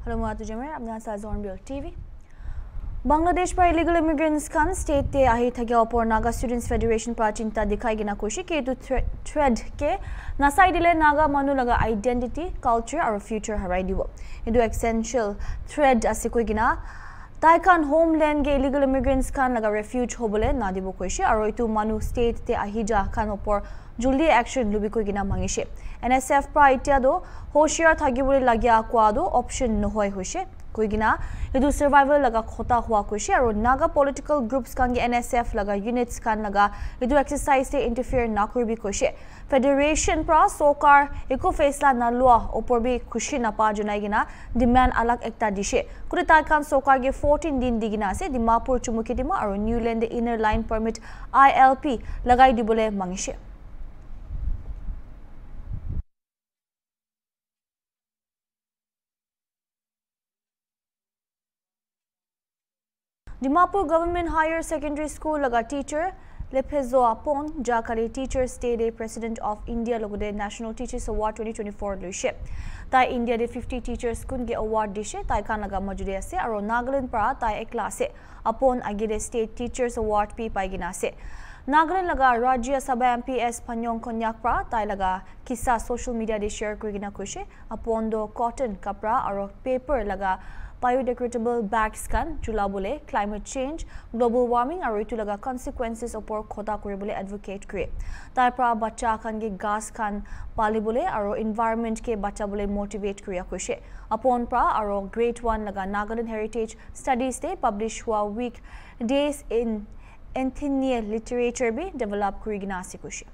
Hello, Muatu Jamir. I'm Nasa Zornbill TV. Bangladesh par illegal immigrants kan state te ahi thagya opor Naga Students Federation par chinta dikhai gina koshi ke tu thread ke nasai dile Naga manu laga identity, culture or future harai dibo. Idu essential thread asikoi gina Taikan homeland ge illegal immigrants kan laga refuge hobole na dibo koshi aro itu manu state te ahija kan opor Julie action lubi koi gina mangishe. NSF pra itia do hoshiar thagibole lagya kwa do option nohoi hoishe. Koi gina idu survival laga khota hua koishe aro Naga political groups kan ge NSF laga units kan laga idu exercise te interfere na koribi koishe. Federation pra sokar eko faisla na lua opor bi khushi na pa junai gina demand alag ekta dishe. Kuri taikan sokar ge 14 din digina ase Dimapur chumukitima aro Newland inner line permit ILP lagai dibole mangishe. Dimapur Government Higher Secondary School laga teacher Lephezo Apon Jakari Teachers Day President of India logode National Teachers Award 2024 luishe. Tai India de 50 teachers kun ge award dishe tai kan laga majude ase aro Nagaland para tai ekla ase Apon agide State Teachers Award pi paigina ase. Nagaland laga Rajya Sabha MP S Panyong Konyak pra tai laga kissa social media de share kurigina kushe Apon do cotton kapra aro paper laga biodegradable bags kan chulabole climate change global warming aro itu laga consequences opor khota koribole advocate kre tar pra bacha kan ge gas kan palibole aro environment ke bachabole motivate kriya koshe apon pra aro grade 1 laga Nagaland heritage studies day publish hua week days in Anthony literature be develop kurigina asikoshe.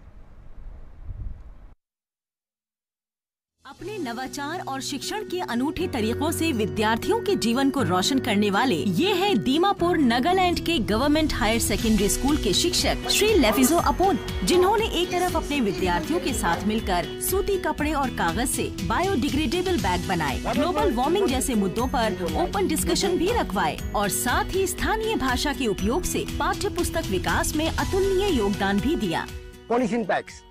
अपने नवाचार और शिक्षण के अनूठे तरीकों से विद्यार्थियों के जीवन को रोशन करने वाले ये है दीमापुर नागालैंड के गवर्नमेंट हायर सेकेंडरी स्कूल के शिक्षक श्री लेफिजो अपोन, जिन्होंने एक तरफ अपने विद्यार्थियों के साथ मिलकर सूती कपड़े और कागज से बायोडिग्रेडेबल बैग बनाए, ग्लोबल वार्मिंग जैसे मुद्दों पर ओपन डिस्कशन भी रखवाए और साथ ही स्थानीय भाषा के उपयोग से पाठ्य पुस्तक विकास में अतुलनीय योगदान भी दिया। Polythene bags.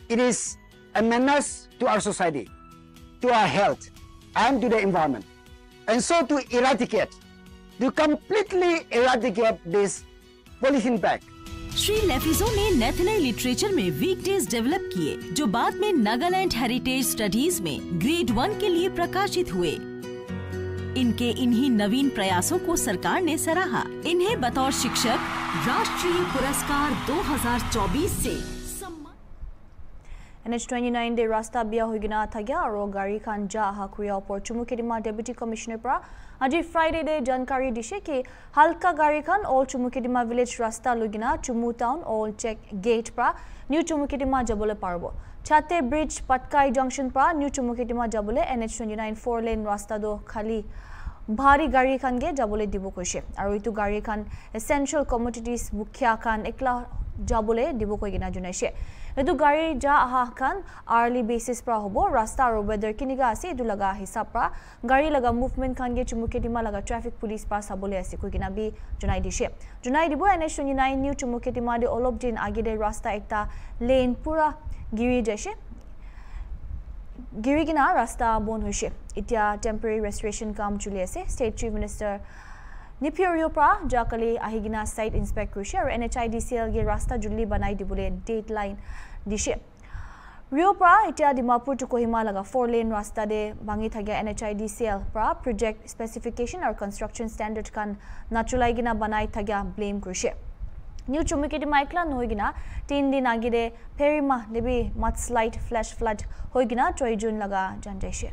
It is a menace to our society, to our health, and to the environment. And so to completely eradicate this polythene bag. Shri लेफिजो ने नेशनल लिटरेचर में वीकडेज डेवलप किए, जो बाद में नागालैंड हेरिटेज स्टडीज में ग्रेड 1 के लिए प्रकाशित हुए। इनके इन्हीं नवीन प्रयासों को सरकार ने सराहा। इन्हें बतौर शिक्षक राष्ट्रीय पुरस्कार 2024 से NH29 de rasta bia hoigina thagya aro gari khan ja ha kuya opor chumukidima deputy commissioner pra aji Friday de jankari dishe ki halka gari khan all chumukidima village rasta lugina Chumu town all check gate pra new chumukidima jabole parbo chate bridge patkai junction pra new chumukidima jabole NH29 4 lane rasta do khali bhari gari khan ge jabole dibo koise aro itu gari khan essential commodities mukhya khan ekla jabole dibo koigina junaise edu gari ja aha khan hourly basis pra hobo rasta aro weather kiniga ase edu laga hisab pra gari laga movement khan ge chumuketima laga traffic police pa sabole ase koigina bi junai dishe junai dibo NH29 new chumuketima de olop din agide rasta ekta lane pura giri jeshe giri gina rasta bon hoise itia temporary restoration kam chuli ase state chief minister Nipirio pra jakali ahigina site inspect kushe aro NHIDCL ge rasta julli banai dibole deadline dishe Rio pra itia Dimapur to Kohima laga 4 lane rasta de bangi thagya NHIDCL pra project specification or construction standard kan nachulai gina banai thagya blame kushe New Chumukiti Maikla noigina 3 din agide Perima lebi mudslide flash flood hoigina 3 June laga janjaishe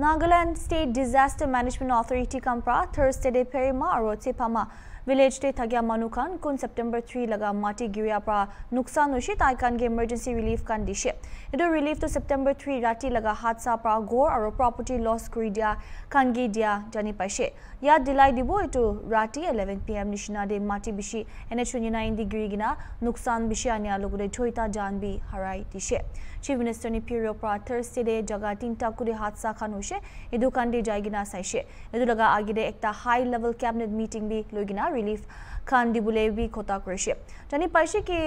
Nagaland State Disaster Management Authority Kampra Thursday de Perima aro Tepama village te thagya manukan kun September 3 laga mati giria pra nuksan hoshi tai kan ge emergency relief kan dishe edu relief to September 3 rati laga hatsa pra gore aro property loss kuridia kan ge dia jani paise ya dilai dibo etu rati 11 pm nishina de mati bishi NH29 degree gina nuksan bishi ania logode thoita jan bi harai dishe Chief Minister ni Pirio pra Thursday de jaga tinta kuri hatsa khan hoise edu kan de jaigina saise edu laga agide ekta high level cabinet meeting bi logina relief khan dibule bi khota korise jani paise ki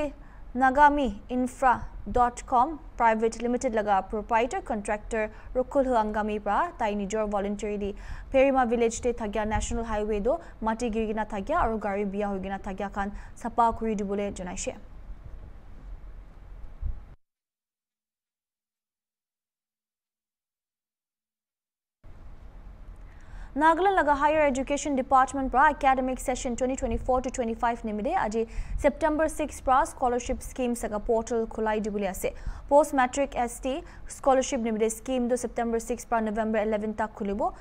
nagamiinfra.com private limited laga proprietor contractor Rukul Hangami pra tai nijor voluntarily Perima village te thagya national highway do mati girgina thagya aru gari biya hoigina thagya khan sapa kuri dibole janaise. Nagaland laga Higher Education Department pra academic session 2024 to 25 nimide aji September 6 pra scholarship scheme saga portal khulai dibuli ase. Post matric ST scholarship nimide scheme do September 6 pra November 11 tak khulibo.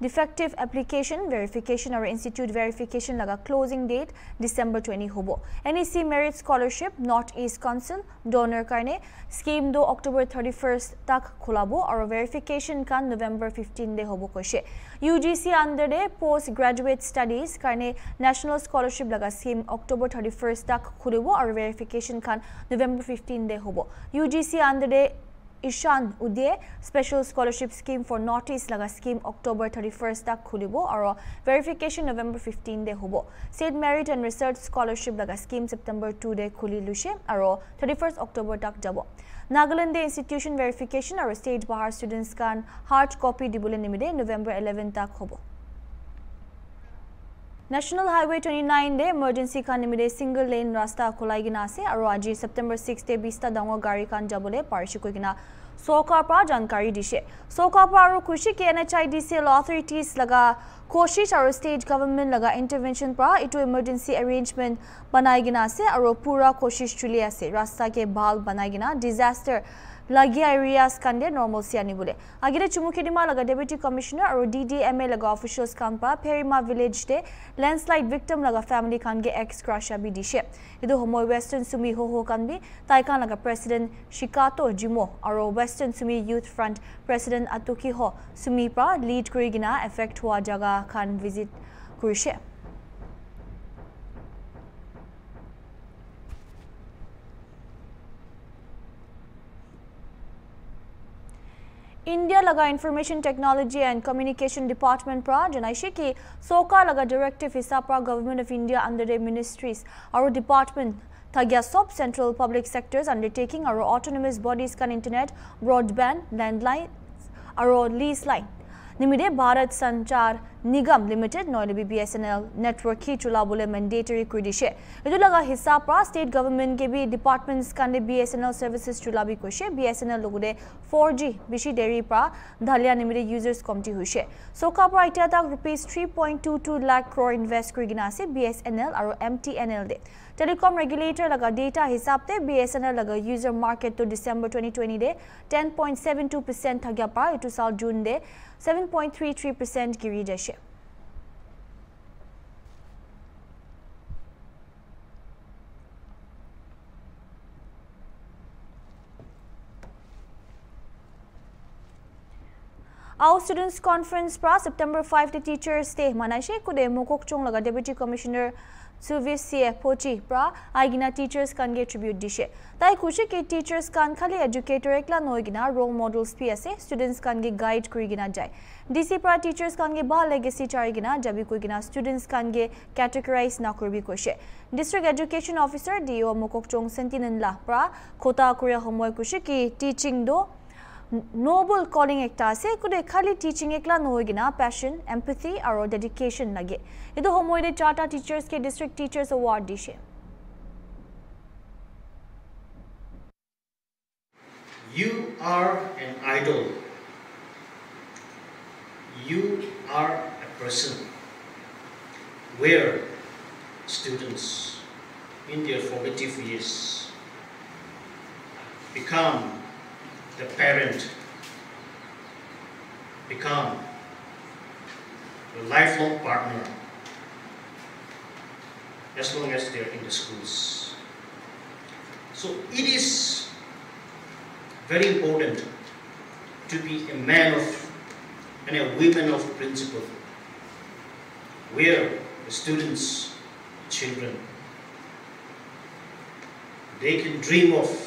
Defective application verification or institute verification laga closing date December 20 hobo. NEC Merit Scholarship North East Council donor karne scheme do October 31st tak khulabo or verification kan November 15 de hobo koishe. UGC under de postgraduate studies karne national scholarship laga scheme October 31st tak khulibo or verification kan November 15 de hobo. UGC under de Ishan Uday special scholarship scheme for Northeast laga scheme October 31st tak khulibo aro verification November 15 de hobo. State Merit and Research Scholarship laga scheme September 2 de khuli lushe aro 31st October tak jabo. Nagaland de institution verification aro state bahar students kan hard copy dibule nimide November 11 tak hobo. National Highway 29 de emergency kan nimide single lane rasta khulai gina ase aro aji September 6 te 20 ta dangor gari kan jabole parshi koigina Soka pra jankari dishe. Soka pra aro kushi ke NHIDCL authorities laga koshish aro state government laga intervention pra ito emergency arrangement banai gina ase aro pura koshish chuli ase rasta ke bhal banai gina disaster lagi areas kande normal siani bole agire chumukidima laga deputy commissioner aro DDMA laga officials kan pa Perima village de landslide victim laga family kan ge ex crasha bi dishe idu homo western sumi ho kan bi taikan laga president Shikato Jimo aro western sumi youth front president Atuki ho sumi pa lead kurigina effect hua jaga kan visit kurishe. India laga Information Technology and Communication Department pra janaishi ki Soka laga directive hisa pra Government of India under the ministries our department thagya sub central public sectors undertaking our autonomous bodies kan internet broadband landline our lease line nimide Bharat Sanchar Nigam Limited noile BSNL network hi chula bole mandatory kudishe edu laga hissa pra state government ke bi departments kan de BSNL services chula bi koishe BSNL logude 4G bishi deri pra dhalia nimide users komti hoise soka pra ita tak rupees 3.22 lakh crore invest kurigina ase BSNL aro MTNL de telecom regulator laga data hisab te BSNL laga user market to December 2020 de 10.72% thagya pa etu sal June de 7.33% giri deshe. Our students conference pra September 5 the teachers day manaishe kude mokokchong laga deputy commissioner Suvisie Pochi pra aigina teachers kan ge tribute dishe tai kushi ke teachers kan khali educator ekla noigina role models PSA students kan ge guide kurigina jai DC pra teachers kan ge ba legacy charigina jabi kuigina students kan ge categorize na kurbi koshe district education officer DO mokokchong Sentinan la pra khota kuria homoy kushi ki teaching do noble calling ekta ase kude khali teaching ekla noigina passion empathy aro dedication lage edu homoy de charta teachers ke district teachers award dishe. You are an idol. You are a person where students in their formative years become the parent, become the lifelong partner as long as they're in the schools. So it is very important to be a man of and a woman of principle, where the students, children, they can dream of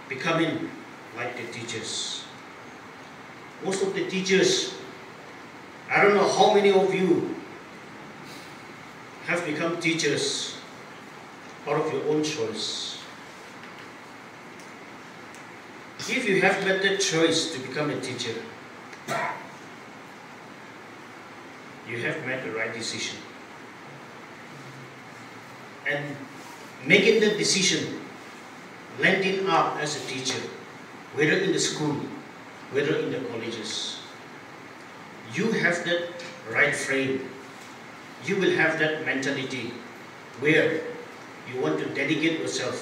becoming like the teachers. Most of the teachers, I don't know how many of you have become teachers out of your own choice. If you have made the choice to become a teacher, you have made the right decision. And making the decision, landing up as a teacher, whether in the school, whether in the colleges, you have that right frame. You will have that mentality where you want to dedicate yourself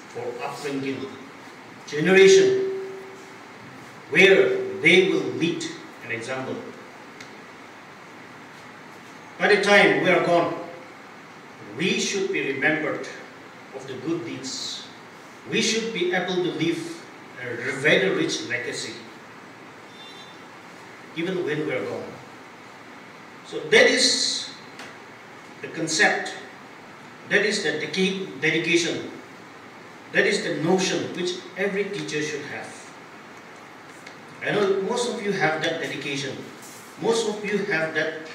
for upbringing generation where they will lead an example. By the time we are gone, we should be remembered of the good deeds. We should be able to leave a very rich legacy, even when we are gone. So that is the concept, that is the dedication, that is the notion which every teacher should have. I know most of you have that dedication, most of you have that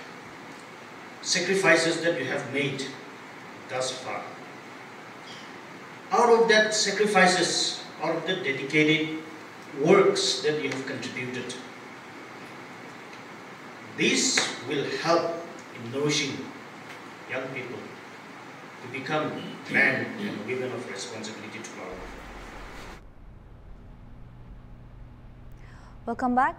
sacrifices that you have made thus far. Out of that sacrifices, out of the dedicated works that you have contributed, this will help in nourishing young people to become men and women of responsibility tomorrow. Welcome back.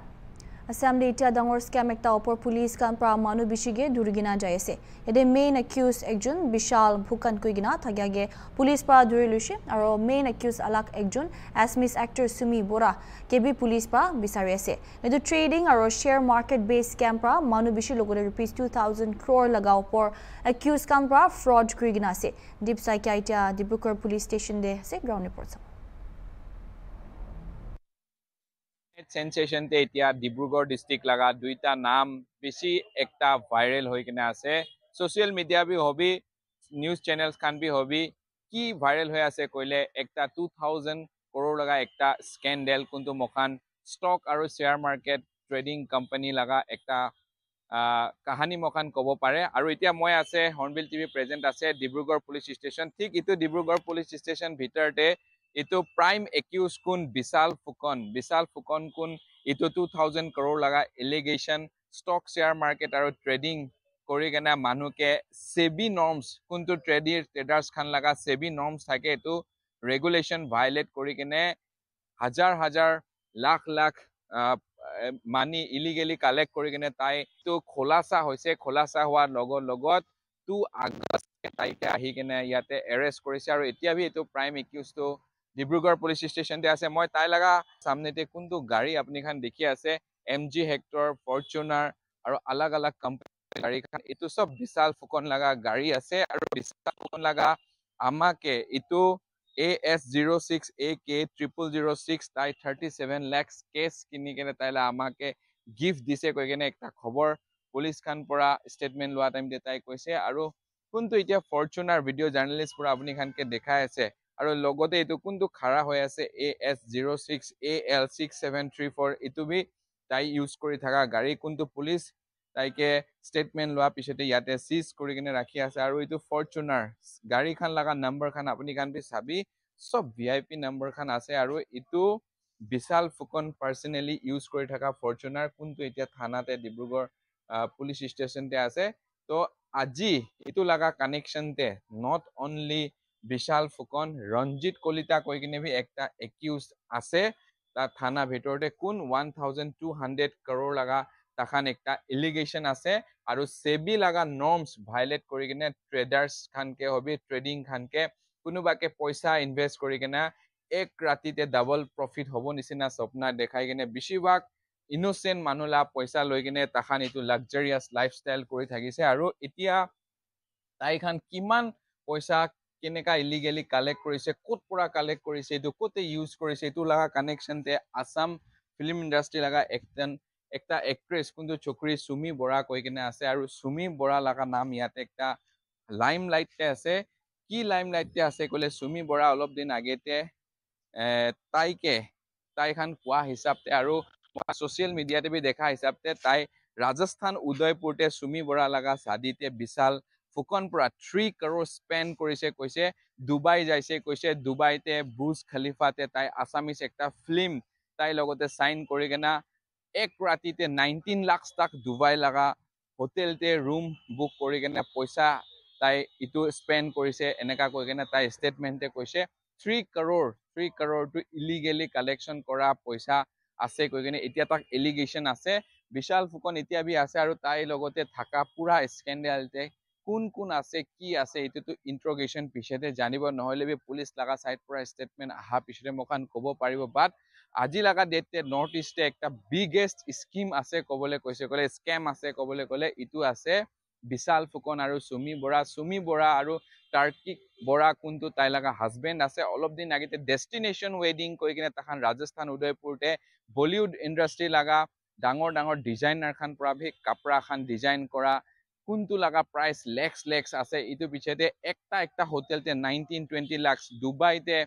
Assembly itia dangor scam ekta opor police kan pra manu bishige durigina jaise. Ede main accused ekjon Bishal Bhukan koigina thagyage police pra durilushi aro main accused alak ekjon Asmis actor Sumi Bora kebi police pra bisari ase. Edu trading aro share market based scam pra manu bishi logore rupees 2000 crore laga opor accused kan pra fraud koigina ase. Deep Saikya itia Dibrugarh police station de ase ground report. Sensation te itia Dibrugarh district laga duita naam bisi ekta viral hoi kina ase social media bhi hobi news channels khan bhi hobi ki viral hoi ase koile ekta 2000 crore laga ekta scandal kuntu mokhan stock aru share market trading company laga ekta kahani mokhan kobo pare aru itia moi ase Hornbill TV present ase Dibrugarh police station thik itu Dibrugarh police station bhitor te itu prime accused kun Bishal Phukon kun itu 2000 crore laga allegation stock share market aru trading kori gena manuke SEBI norms kuntu traders khan laga SEBI norms thake itu regulation violate kori gene হাজাৰ lakh money illegally collect kori gene tai to khulasa hoise khulasa hoar logot 2 August taike ahi gene yate arrest korise aru etia bhi etu prime accused to Dibrugarh police station te ase moi tai laga samne te kuntu gari apni khan dekhi ase MG Hector Fortuner aru alag company gari khan etu sob Bishal Phukon laga gari ase aru Bishal Phukon laga amake etu AS06 AK 0006 tai 37 lakhs case kini kene tai la amake gift dise koi kene ekta khobor police khan pora statement lua time de tai koise aru kuntu itia Fortuner video journalist pura apni khan ke dekhai ase aru logote etu kuntu khara hoi ase AS06 AL6734 etu bhi tai use kori thaka gari kuntu police taike statement loa pisote yate seize kori kene rakhi ase aru etu Fortuner gari khan laga number khan apni khan bhi sabi sob VIP number khan ase aru etu Bishal Phukon personally use kori thaka Fortuner kuntu etia thana te Dibrugarh police station te ase to aji etu laga connection te not only Bishal Phukon Ranjit Kolita koi kine bhi ekta accused ase ta thana bhitorte kun 1200 crore laga takhan ekta allegation ase aru SEBI laga norms violate kori kine traders khan ke hobi trading khan ke kunuba ke paisa invest kori kina ek rati te double profit hobo nisina sopna dekhai kine bishibak innocent manula paisa loi kine takhan etu luxurious lifestyle kori thagise aru etia tai khan kiman paisa keneka illegally collect korise kot pura collect korise etu kote use korise etu laga connection te Assam film industry laga ekta actress kuntu chokri Sumi Bora koi kene ase aru Sumi Bora laga naam yate ekta limelight te ase ki limelight te ase kole Sumi Bora olop din agete tai khan kwa hisab te aru social media te bhi dekha hisab te tai Rajasthan Udaipur te Sumi Bora laga shadi te Bishal Phukan পৰা 3 crore spend কৰিছে কৈছে Dubai যাইছে কৈছে দুবাইতে Burj খলিফাতে তাই Assamese একটা film তাই লগতে সাইন কৰি কেনা এক ৰাতিতে 19 লাখ টাক দুবাই লাগা হোটেলতে ৰুম বুক কৰি কেনা পইচা তাই ইটো স্পেন্ড কৰিছে এনেকা কৈ কেনা তাই ষ্টেটমেন্টে কৈছে 3 crore to illegally collection কৰা পইচা আছে কৈ কেনে এতিয়া তাক এলিগেশন আছে বিশাল ফুকন এতিয়া বি আছে আৰু তাই লগতে থাকা পুৰা স্ক্যান্ডালতে কোন আছে কি আছে এটো ইন্ট্ৰোগেশন পিছতে জানিব নহলে বি পুলিশ লাগা সাইড পৰা স্টেটমেন্ট আহা পিছতে মখান কব পাৰিব বাট আজি লাগা ডেটতে নৰ্থ ইষ্টে একটা বিগেষ্ট স্কিম আছে কবলে কৈছে কলে স্ক্যাম আছে কবলে কলে ইটো আছে বিশাল ফুকন আৰু সুমি বৰা আৰু টাৰ্কিক বৰা কোনটো তাই লাগা হাজবেন্ড আছে অলপ দিন আগতে ডেস্টিনেশন ওয়েডিং কৈ কিনে তাখান ৰাজস্থান উদয়পুৰতে বলিউড ইন্ডাস্ট্ৰি লাগা ডাঙৰ ডিজাইনাৰ খান পৰা ভি কাপড়া খান ডিজাইন কৰা কোনটো লাগা প্ৰাইস লেক্স আছে ইটো পিছতে একটা হোটেলতে 19-20 লাখ দুবাইতে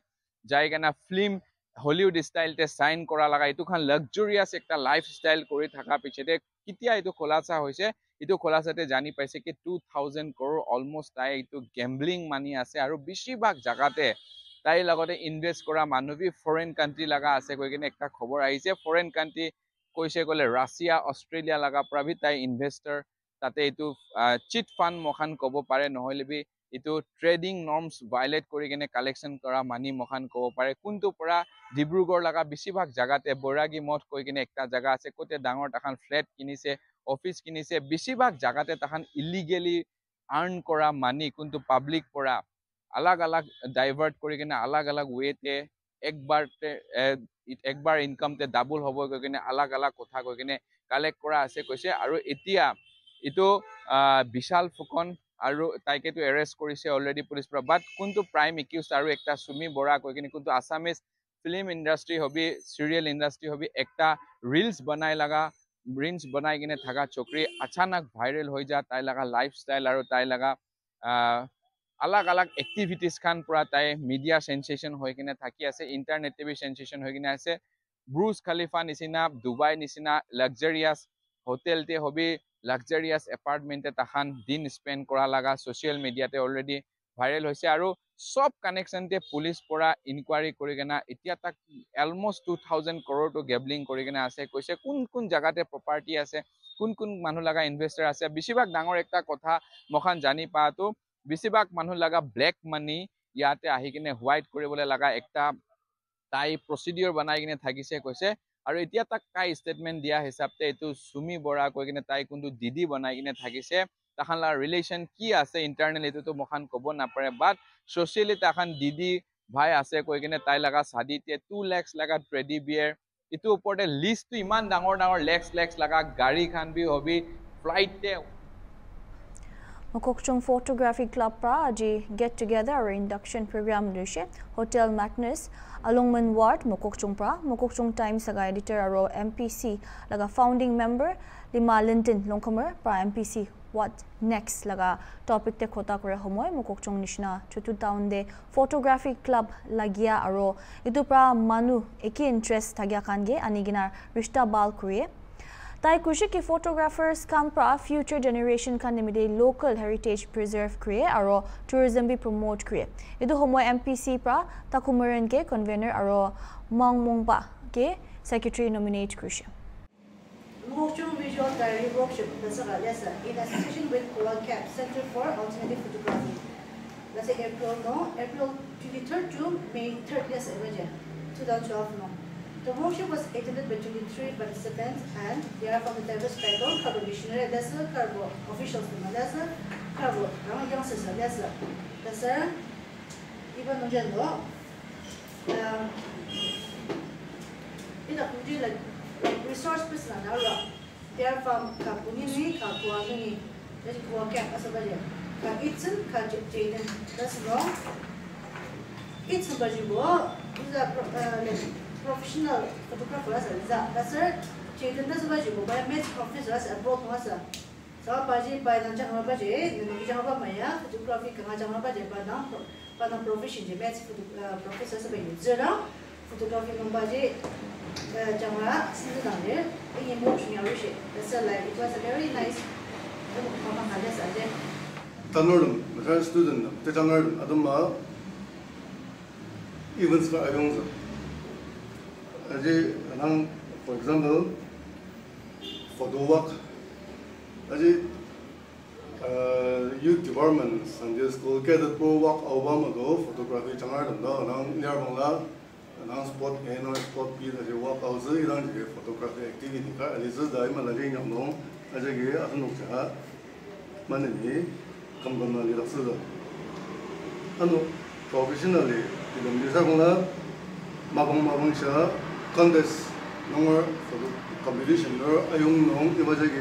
জায়গানা ফিল্ম হলিউড স্টাইলতে সাইন কৰা লাগা ইটো খান লাক্সাৰিয়াস একটা লাইফস্টাইল কৰি থাকা পিছতে কিতিয়া ইটো খোলাসা হৈছে ইটো খোলাসাতে জানি পাইছে কি 2000 crore অলমোস্ট তাই ইটো গেম্বলিং মানি আছে আৰু বেছিভাগ জাগাতে তাই লগতে ইনভেস্ট কৰা মানুহবি ফৰেন কান্ট্ৰি লাগা আছে কৈ কিনে একটা খবৰ আহিছে ফৰেন কান্ট্ৰি কৈছে কলে ৰাছিয়া অস্ট্ৰেলিয়া লাগা প্ৰাভি তাই ইনভেস্টৰ তাতে ইটো চিট ফান্ড মখান কব পাৰে নহলে বি ইটো ট্ৰেডিং নৰ্মস ভায়োলেট কৰি কিনে কালেকশন কৰা মানি মখান কব পাৰে কোনটো পৰা ডিব্ৰুগড় লাগা বেছিভাগ জাগাতে বৈৰাগী মঠ কৈ কিনে একটা জাগা আছে কোতে ডাঙৰ তাখান ফ্ল্যাট কিনিছে অফিস কিনিছে বেছিভাগ জাগাতে তাখান ইলিগেলি আৰ্ন কৰা মানি কোনটো পাব্লিক পৰা अलग डाइवर्ट কৰি কিনে अलग ওয়েতে একবাৰ ইনকাম তে ডাবল হ'ব কৈ কিনে अलग কথা কৈ কিনে কালেক্ট কৰা আছে কৈছে আৰু এতিয়া ইটো বিশাল ফুকন আৰু তাইকেটো এৰেষ্ট কৰিছে অলৰেডি পুলিশ পৰা বাট কোনটো প্ৰাইম একিউজ আৰু একটা সুমি বৰা কৈ কিনে কোনটো Assamese film industry hobby serial industry hobby একটা রিলস বনাই কিনে থাকা চকরি আচানক ভাইরাল হৈ যা তাই লাগা লাইফস্টাইল আৰু তাই লাগা अलग एक्टिविटीज खान पुरा ताई मीडिया सेंसेशन হৈ কিনে থাকি আছে ইন্টারনেট টিভি সেন্সেশন হৈ কিনে আছে ব্রুজ খলিফা নিচিনা দুবাই নিচিনা লাক্সারিয়াস হোটেলতে হবি লাক্সারিয়াস এপার্টমেন্টে তাখান দিন স্পেন্ড কৰা লাগা সোশ্যাল মিডিয়াতে অলৰেডি ভাইৰাল হৈছে আৰু সব কানেকশনতে পুলিশ পৰা ইনকোয়াৰি কৰি কিনা এতিয়া তাক অলমোস্ট 2000 crore to গেবলিং কৰি কিনা আছে কৈছে কোন জাগাতে প্ৰপাৰ্টি আছে কোন মানুহ লাগা ইনভেস্টৰ আছে বেছিভাগ ডাঙৰ একটা কথা মখান জানি পাতো বেছিভাগ মানুহ লাগা ব্ল্যাক মানি ইয়াতে আহি কিনে হোয়াইট কৰিবলে লাগা একটা তাই প্ৰসিডিউৰ বনাই কিনে থাকিছে কৈছে আৰু এতিয়া তাক কাই ষ্টেটমেন্ট দিয়া হিচাপতে এটো সুমি বৰা কৈ কিনে তাই কোনটো দিদি বনাই কিনে থাকিছে তাখানলা ৰিলেশন কি আছে ইন্টাৰনেল এটো মখান কব না পারে বাট সোশ্যালি তাখান দিদি ভাই আছে কৈ কিনে তাই লাগা শাদিতে 2 লাখ লাগা ট্ৰেডি বিয়াৰ ইটো ওপৰতে লিস্ট ইমান ডাঙৰ লেক্স লাগা গাড়ী খান বি হবি ফ্লাইটতে Mokokchung Photography Club pra aji get together or induction program lushe Hotel Magnus Alongman Ward Mokokchung Times saga editor aro MPC laga founding member Lima Linton Longcomer pra MPC what next laga topic te khota kore homoy Mokokchung nishna chutu town de photography club lagia aro itu pra manu eki interest thagya kange anigina rishta bal kuriye Tai kushi ki photographers kan pra future generation kan nimide local heritage preserve kriye aro tourism bi promote kriye idu homo MPC pra takumaran ke convener aro mangmongba ke secretary nominate kriye Mokokchung Visual Diary Workshop dasara lesson in association with Koal Cap Center for Alternative Photography let's say April 23rd to May 30th 2012 no. The workshop was attended by 23 participants and they are from the diverse tribal, Carbo missionary, lesser, Carbo officials from lesser, Carbo young sister, lesser. Even on general, in a country like resource person, they are from Kapunini, Kapuanini, that's Koal Camp as a budget. Itsen, Kajaden, that's wrong. It's a budget, is a professional photographer as a Children does budget, by match professors and both was a so budget by the general budget, the Java Maya, photography, Kamajama budget, but not profession, the match professors by zero, photography on budget, Jama, Sindan there, in emotional wish. That's a like it was a very nice tanordum mesela student te tanordum adamma events ka ayong aje anang for example photo walk aje youth department Sunday school cadet pro walk Obama do photography tanordum do anang nearbangla anang sport and sport p aje walk out ilang je photography activity ka aliza dai malage nyamno aje ge anok cha manani kambanali raksuda anu professionally 이런 미사공나 마봉마봉샤 컨테스트 농어 컴피티션을 아용농 이바저기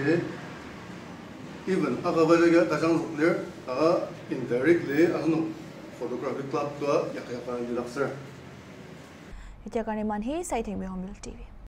even 아가바저기 다장속들 아가 indirectly 아노 photography club 도 약간 리락서 Itiakani manhi Saiting Bihomil TV.